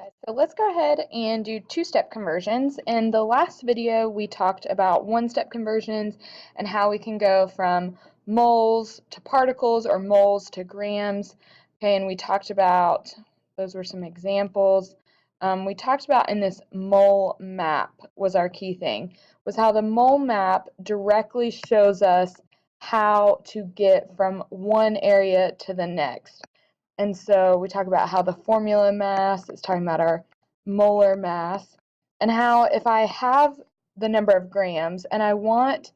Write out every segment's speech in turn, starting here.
So let's go ahead and do two-step conversions. In the last video, we talked about one-step conversions and how we can go from moles to particles or moles to grams. Okay, and we talked about, those were some examples. We talked about in this mole map was our key thing, was how the mole map directly shows us how to get from one area to the next. And so we talk about how the formula mass is talking about our molar mass, and how if I have the number of grams and I want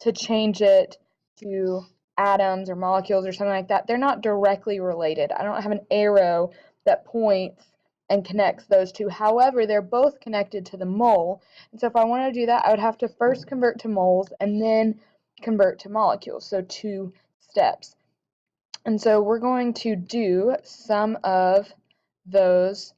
to change it to atoms or molecules or something like that, they're not directly related. I don't have an arrow that points and connects those two. However, they're both connected to the mole. And so if I want to do that, I would have to first convert to moles and then convert to molecules. So two steps. And so we're going to do some of those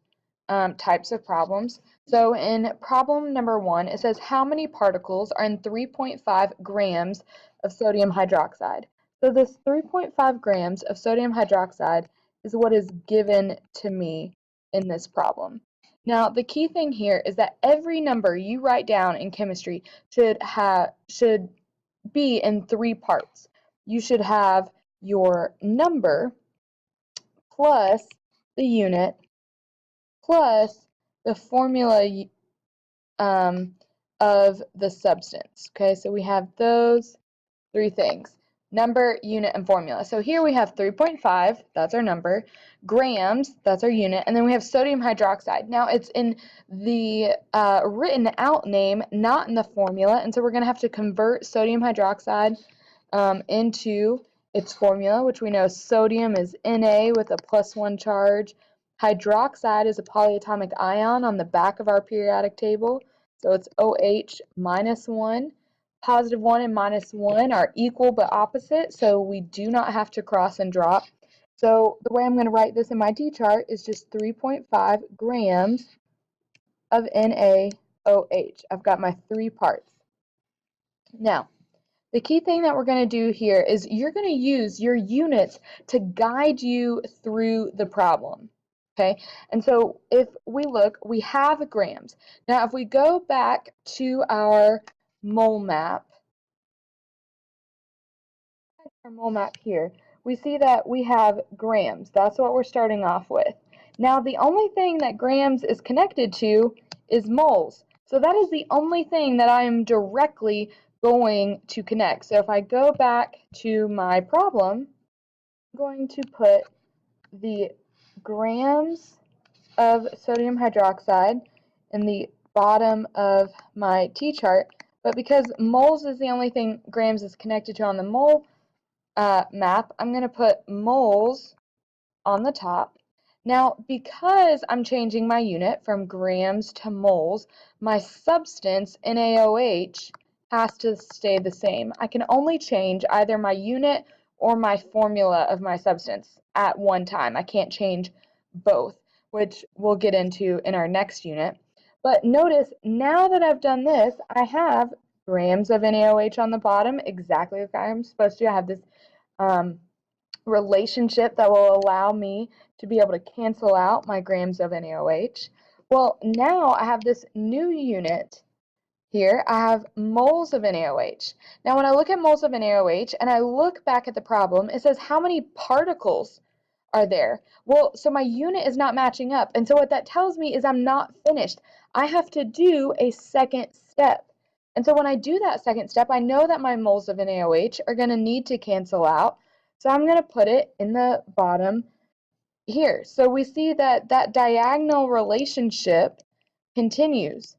types of problems. So in problem number 1, it says how many particles are in 3.5 grams of sodium hydroxide? So this 3.5 grams of sodium hydroxide is what is given to me in this problem. Now, the key thing here is that every number you write down in chemistry should be in 3 parts. You should have your number plus the unit plus the formula of the substance. Okay, so we have those 3 things: number, unit, and formula. So here we have 3.5, that's our number, grams, that's our unit, and then we have sodium hydroxide. Now it's in the written out name, not in the formula, and so we're going to have to convert sodium hydroxide into its formula, which we know sodium is Na with a +1 charge. Hydroxide is a polyatomic ion on the back of our periodic table, so it's OH -1. +1 and -1 are equal but opposite, so we do not have to cross and drop. So the way I'm going to write this in my D chart is just 3.5 grams of NaOH. I've got my 3 parts. Now, the key thing that we're going to do here is you're going to use your units to guide you through the problem. Okay, and so if we look, we have grams. Now, if we go back to our mole map, here, we see that we have grams. That's what we're starting off with. Now, the only thing that grams is connected to is moles. So that is the only thing that I am directly going to connect. So if I go back to my problem, I'm going to put the grams of sodium hydroxide in the bottom of my T-chart, but because moles is the only thing grams is connected to on the mole map, I'm going to put moles on the top. Now, because I'm changing my unit from grams to moles, my substance, NaOH, has to stay the same. I can only change either my unit or my formula of my substance at one time. I can't change both, which we'll get into in our next unit. But notice, now that I've done this, I have grams of NaOH on the bottom, exactly like I'm supposed to. I have this relationship that will allow me to be able to cancel out my grams of NaOH. Well, now I have this new unit here. I have moles of NaOH. Now, when I look at moles of NaOH and I look back at the problem, it says how many particles are there? Well, so my unit is not matching up. And so what that tells me is I'm not finished. I have to do a second step. And so when I do that second step, I know that my moles of NaOH are going to need to cancel out. So I'm going to put it in the bottom here. So we see that that diagonal relationship continues.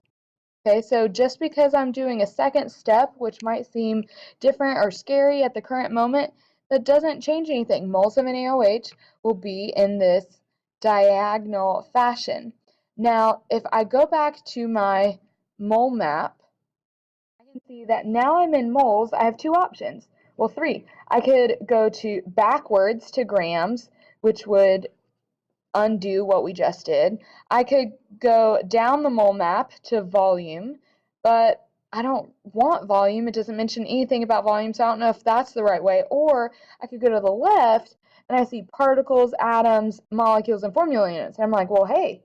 Okay, so just because I'm doing a second step, which might seem different or scary at the current moment, that doesn't change anything. Moles of NaOH will be in this diagonal fashion. Now, if I go back to my mole map, I can see that now I'm in moles. I have 2 options. Well, 3. I could go to backwards to grams, which would undo what we just did. I could go down the mole map to volume, but I don't want volume. It doesn't mention anything about volume, so I don't know if that's the right way. Or I could go to the left and I see particles, atoms, molecules, and formula units. And I'm like, well, hey,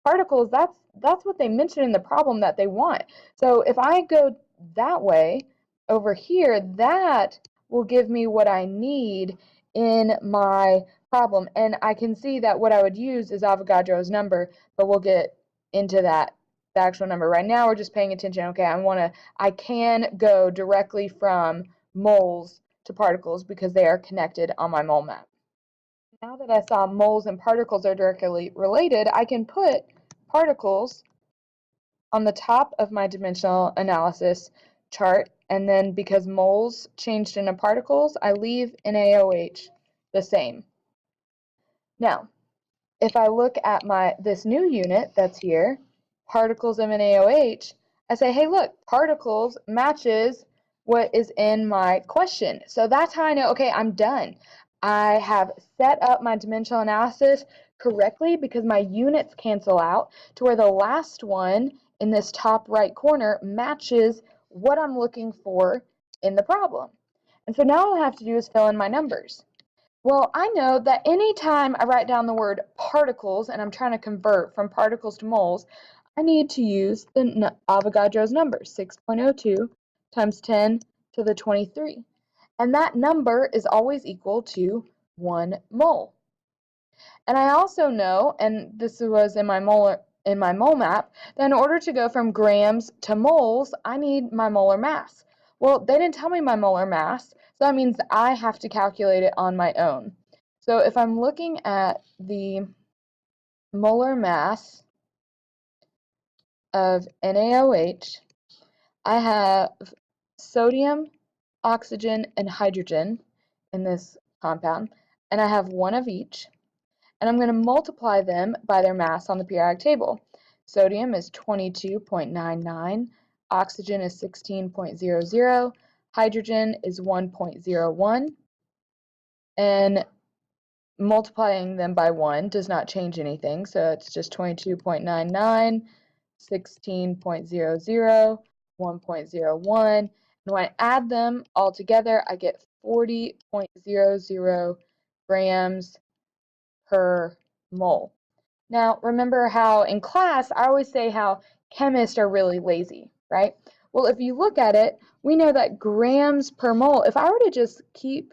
particles, that's what they mentioned in the problem that they want. So if I go that way over here, that will give me what I need in my problem. And I can see that what I would use is Avogadro's number, but we'll get into that, the actual number. Right now we're just paying attention. Okay, I can go directly from moles to particles because they are connected on my mole map. Now that I saw moles and particles are directly related, I can put particles on the top of my dimensional analysis chart, and then because moles changed into particles, I leave NaOH the same. Now, if I look at this new unit that's here, particles of NaOH, I say, hey, look, particles matches what is in my question. So that's how I know, okay, I'm done. I have set up my dimensional analysis correctly because my units cancel out to where the last one in this top right corner matches what I'm looking for in the problem. And so now all I have to do is fill in my numbers. Well, I know that anytime I write down the word particles and I'm trying to convert from particles to moles, I need to use the Avogadro's number, 6.02 times 10 to the 23. And that number is always equal to 1 mole. And I also know, and this was in my mole map, that in order to go from grams to moles, I need my molar mass. Well, they didn't tell me my molar mass, so that means I have to calculate it on my own. So if I'm looking at the molar mass of NaOH, I have sodium, oxygen, and hydrogen in this compound, and I have one of each. And I'm going to multiply them by their mass on the periodic table. Sodium is 22.99, oxygen is 16.00, hydrogen is 1.01, and multiplying them by 1 does not change anything, so it's just 22.99, 16.00, 1.01, and when I add them all together, I get 40.00 grams per mole. Now, remember how in class I always say how chemists are really lazy, right? Well, if you look at it, we know that grams per mole, if I were to just keep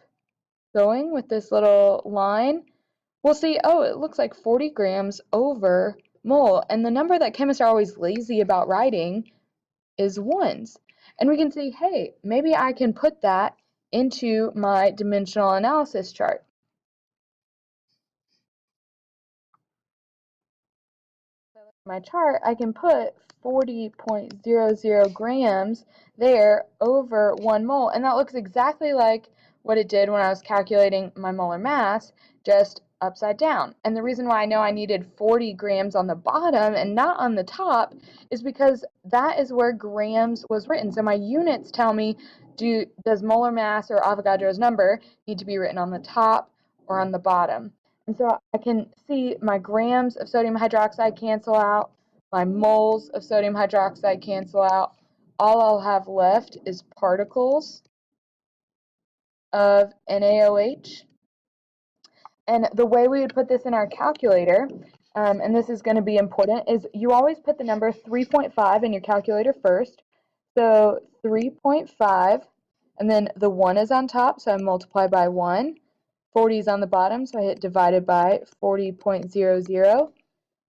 going with this little line, we'll see, oh, it looks like 40 grams over mole. And the number that chemists are always lazy about writing is ones. And we can see, hey, maybe I can put that into my dimensional analysis chart. My chart, I can put 40.00 grams there over 1 mole, and that looks exactly like what it did when I was calculating my molar mass, just upside down. And the reason why I know I needed 40 grams on the bottom and not on the top is because that is where grams was written. So my units tell me, does molar mass or Avogadro's number need to be written on the top or on the bottom? And so I can see my grams of sodium hydroxide cancel out, my moles of sodium hydroxide cancel out. All I'll have left is particles of NaOH. And the way we would put this in our calculator, and this is going to be important, is you always put the number 3.5 in your calculator first. So 3.5, and then the 1 is on top, so I multiply by 1. 40 is on the bottom, so I hit divided by 40.00,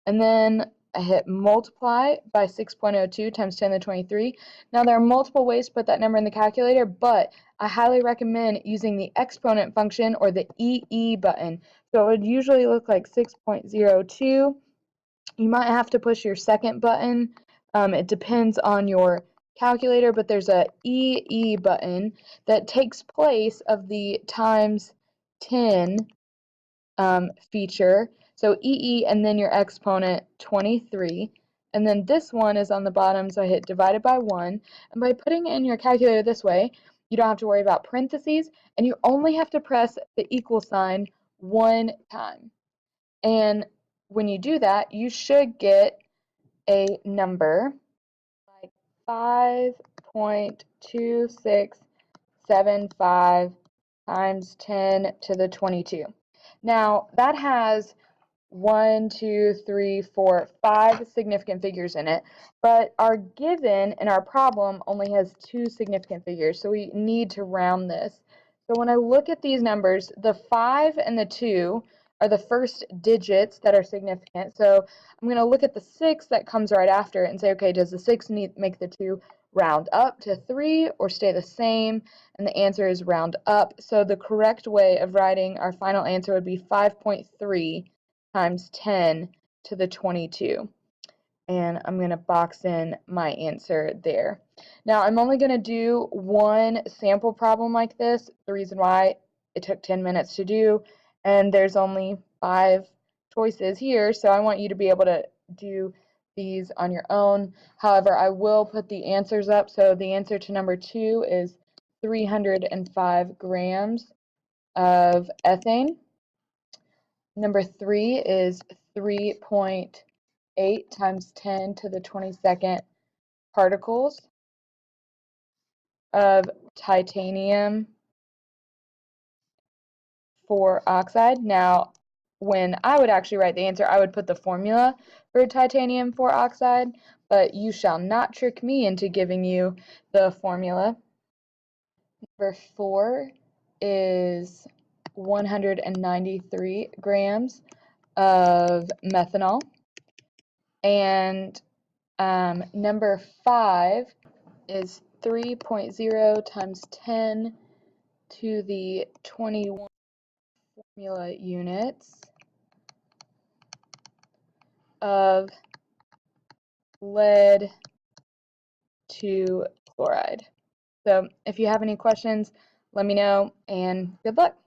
and then I hit multiply by 6.02 times 10 to the 23. Now there are multiple ways to put that number in the calculator, but I highly recommend using the exponent function or the EE button. So it would usually look like 6.02. You might have to push your second button. It depends on your calculator, but there's a EE button that takes place of the times 10 feature. So EE and then your exponent 23. And then this one is on the bottom, so I hit divided by 1. And by putting it in your calculator this way, you don't have to worry about parentheses, and you only have to press the equal sign 1 time. And when you do that, you should get a number like 5.2675 times 10 to the 22. Now, that has 1, 2, 3, 4, 5 significant figures in it, but our given in our problem only has 2 significant figures, so we need to round this. So when I look at these numbers, the 5 and the 2 are the first digits that are significant. So I'm going to look at the 6 that comes right after it and say, okay, does the 6 make the 2 round up to 3 or stay the same? And the answer is round up. So the correct way of writing our final answer would be 5.3 times 10 to the 22. And I'm going to box in my answer there. Now, I'm only going to do one sample problem like this. The reason why it took 10 minutes to do, and there's only 5 choices here, so I want you to be able to do these on your own. However, I will put the answers up. So the answer to number 2 is 305 grams of ethane. Number 3 is 3.8 times 10 to the 22nd particles of titanium 4 oxide. Now, when I would actually write the answer, I would put the formula for titanium 4 oxide, but you shall not trick me into giving you the formula. Number 4 is 193 grams of methanol. And number 5 is 3.0 times 10 to the 21 formula units of lead to chloride. So if you have any questions, let me know, and good luck.